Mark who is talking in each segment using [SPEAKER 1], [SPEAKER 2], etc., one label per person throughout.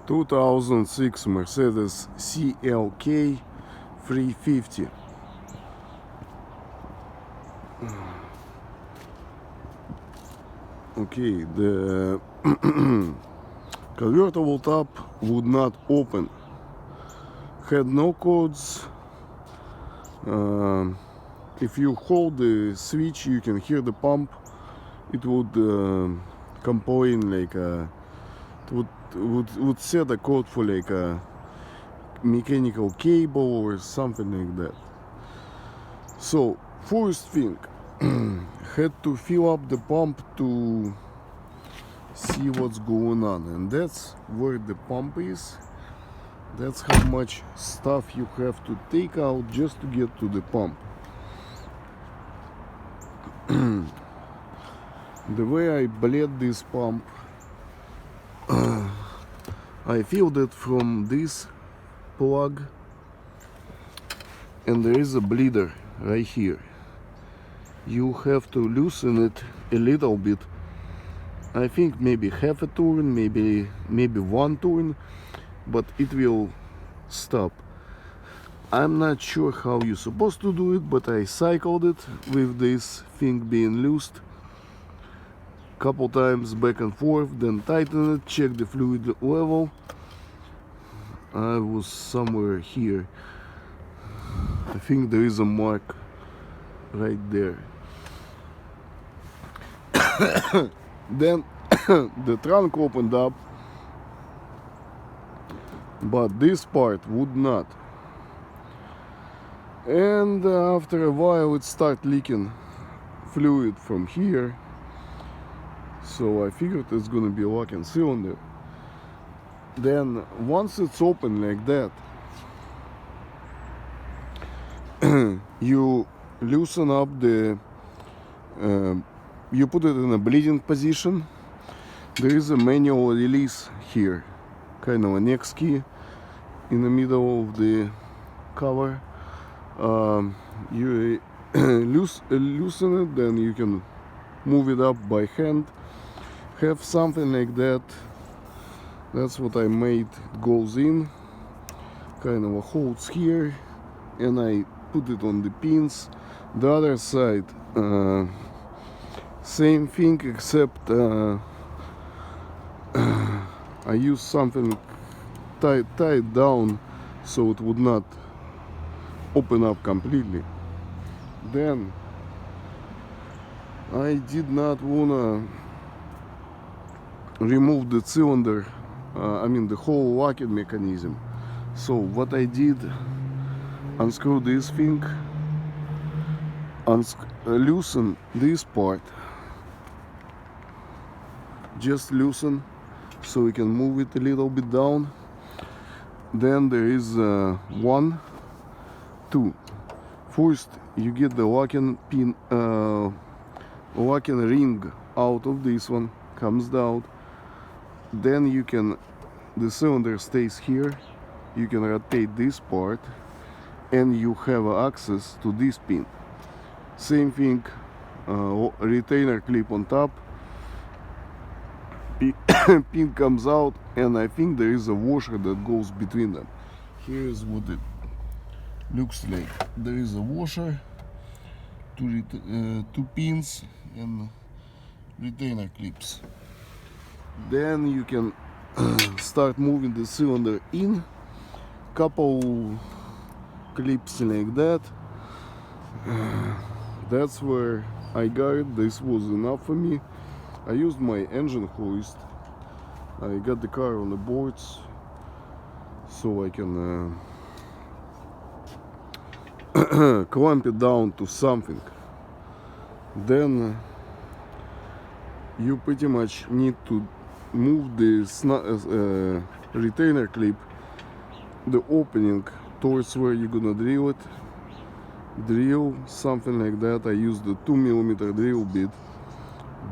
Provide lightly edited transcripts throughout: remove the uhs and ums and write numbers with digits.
[SPEAKER 1] 2006 Mercedes CLK 350. Okay, the convertible top would not open, had no codes. If you hold the switch, you can hear the pump. It would complain like it would set a code for like a mechanical cable or something like that. So first thing, had to fill up the pump to see what's going on, and that's where the pump is. That's how much stuff you have to take out just to get to the pump. The way I bled this pump, I filled it from this plug, and there is a bleeder right here. You have to loosen it a little bit. I think maybe half a turn, maybe 1 turn, but it will stop. I'm not sure how you're supposed to do it, but I cycled it with this thing being loosed couple times back and forth, then tighten it, check the fluid level. I was somewhere here. I think there is a mark right there. Then the trunk opened up, but this part would not. And after a while it started leaking fluid from here. So I figured it's gonna be a locking cylinder. Then once it's open like that, you loosen up the you put it in a bleeding position. There is a manual release here, kind of a next key in the middle of the cover. You loosen it, then you can move it up by hand. Have something like that. That's what I made. It goes in, kind of a holes here, and I put it on the pins. The other side, same thing, except I used something tied down so it would not open up completely. Then I did not wanna remove the cylinder, the whole locking mechanism. So what I did, unscrew this thing, loosen this part, just loosen so we can move it a little bit down. Then there is 1, 2. First you get the locking pin, locking ring out of this one, comes down. Then you can, the cylinder stays here, you can rotate this part, and you have access to this pin. Same thing, retainer clip on top, pin comes out, and I think there is a washer that goes between them. Here is what it looks like. There is a washer, two pins and retainer clips. Then you can start moving the cylinder in, couple clips like that. That's where I got it. This was enough for me. I used my engine hoist. I got the car on the boards so I can clamp it down to something. Then you pretty much need to move the retainer clip, the opening, towards where you're gonna drill it. Drill something like that. I used the 2mm drill bit,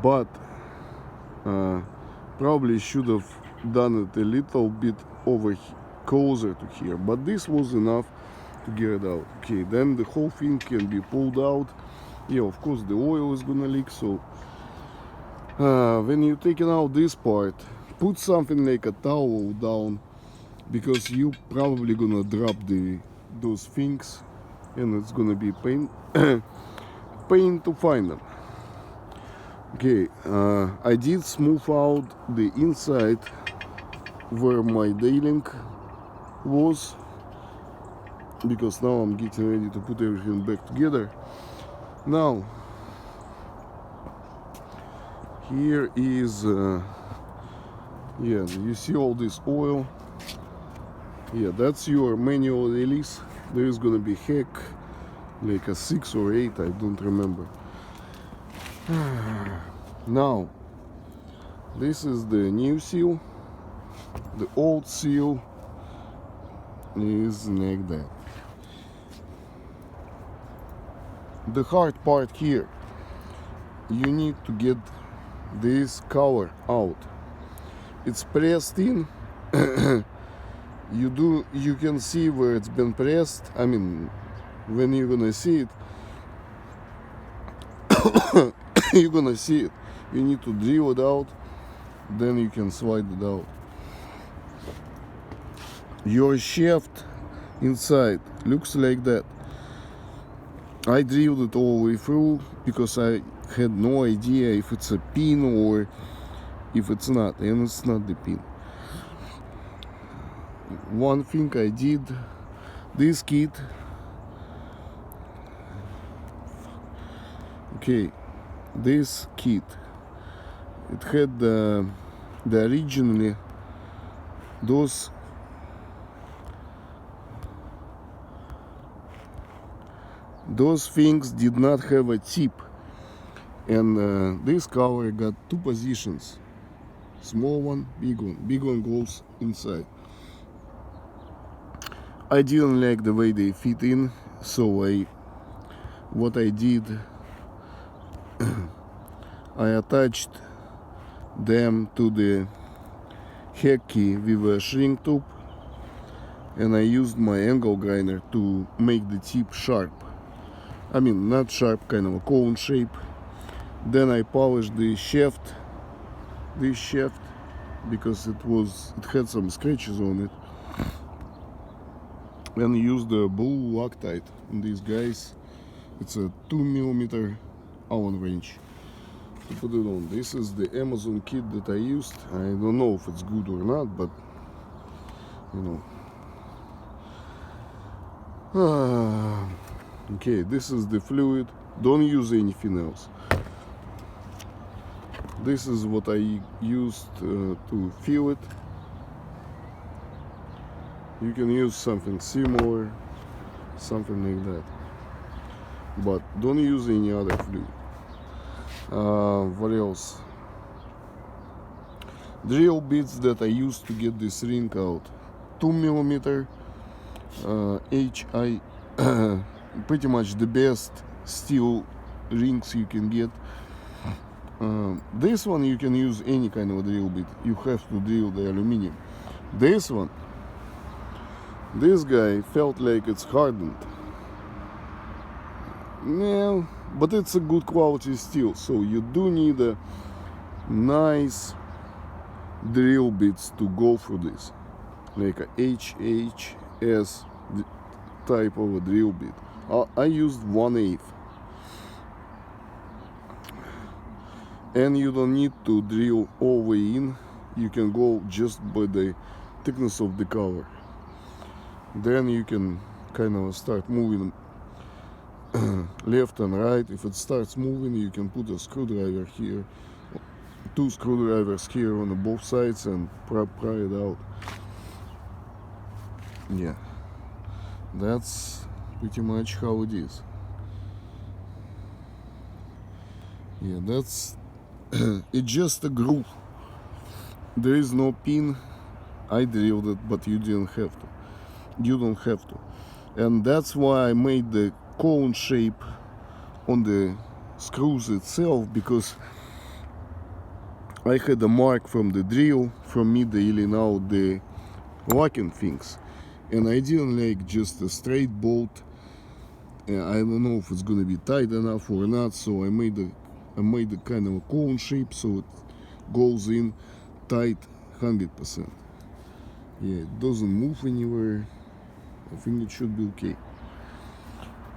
[SPEAKER 1] but probably should have done it a little bit closer to here, but this was enough to get it out. Okay, then the whole thing can be pulled out. Yeah, of course the oil is gonna leak, so when you're taking out this part, put something like a towel down, because you probably gonna drop those things, and it's gonna be pain pain to find them. Okay, I did smooth out the inside where my dailing was, because now I'm getting ready to put everything back together. Now here is yeah, you see all this oil. Yeah, that's your manual release. There is gonna be heck like a 6 or 8, I don't remember. Now this is the new seal. The old seal is like that. The hard part here, you need to get this cover out. It's pressed in. You can see where it's been pressed. I mean, when you're gonna see it, you're gonna see it. You need to drill it out, then you can slide it out. Your shaft inside looks like that. I drilled it all the way through because I had no idea if it's a pin or if it's not, and it's not the pin. One thing I did, this kit, okay, this kit, it had the originally those things did not have a tip, and this cover got 2 positions, small one, big one goes inside. I didn't like the way they fit in, so what I did, I attached them to the heck key with a shrink tube, and I used my angle grinder to make the tip sharp. I mean, not sharp, kind of a cone shape. Then I polished the shaft, this shaft, because it had some scratches on it, and used the blue Loctite on these guys. It's a 2mm Allen wrench to put it on. This is the Amazon kit that I used. I don't know if it's good or not, but you know. Okay, this is the fluid. Don't use anything else. This is what I used to fill it. You can use something similar, something like that, but don't use any other fluid. What else? Drill bits that I used to get this ring out. 2mm HI, pretty much the best steel rings you can get. This one you can use any kind of drill bit. You have to drill the aluminum. This one, this guy felt like it's hardened. Yeah, but it's a good quality steel, so you do need a nice drill bits to go through this, like a HHS type of a drill bit. I used 1/8, and you don't need to drill all the way in. You can go just by the thickness of the cover. Then you can kind of start moving left and right. If it starts moving, you can put a screwdriver here, 2 screwdrivers here on both sides, and pry it out. Yeah, that's pretty much how it is. Yeah, that's it's just a groove. There is no pin. I drilled it, but you didn't have to. You don't have to. And that's why I made the cone shape on the screws itself, because I had a mark from the drill from me drilling out the locking things, and I didn't like just a straight bolt. I don't know if it's gonna be tight enough or not, so I made a kind of a cone shape, so it goes in tight 100%. Yeah, it doesn't move anywhere. I think it should be okay.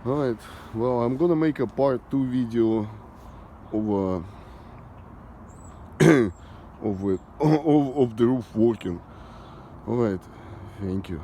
[SPEAKER 1] Alright, well, I'm gonna make a part 2 video of of the roof working. Alright, thank you.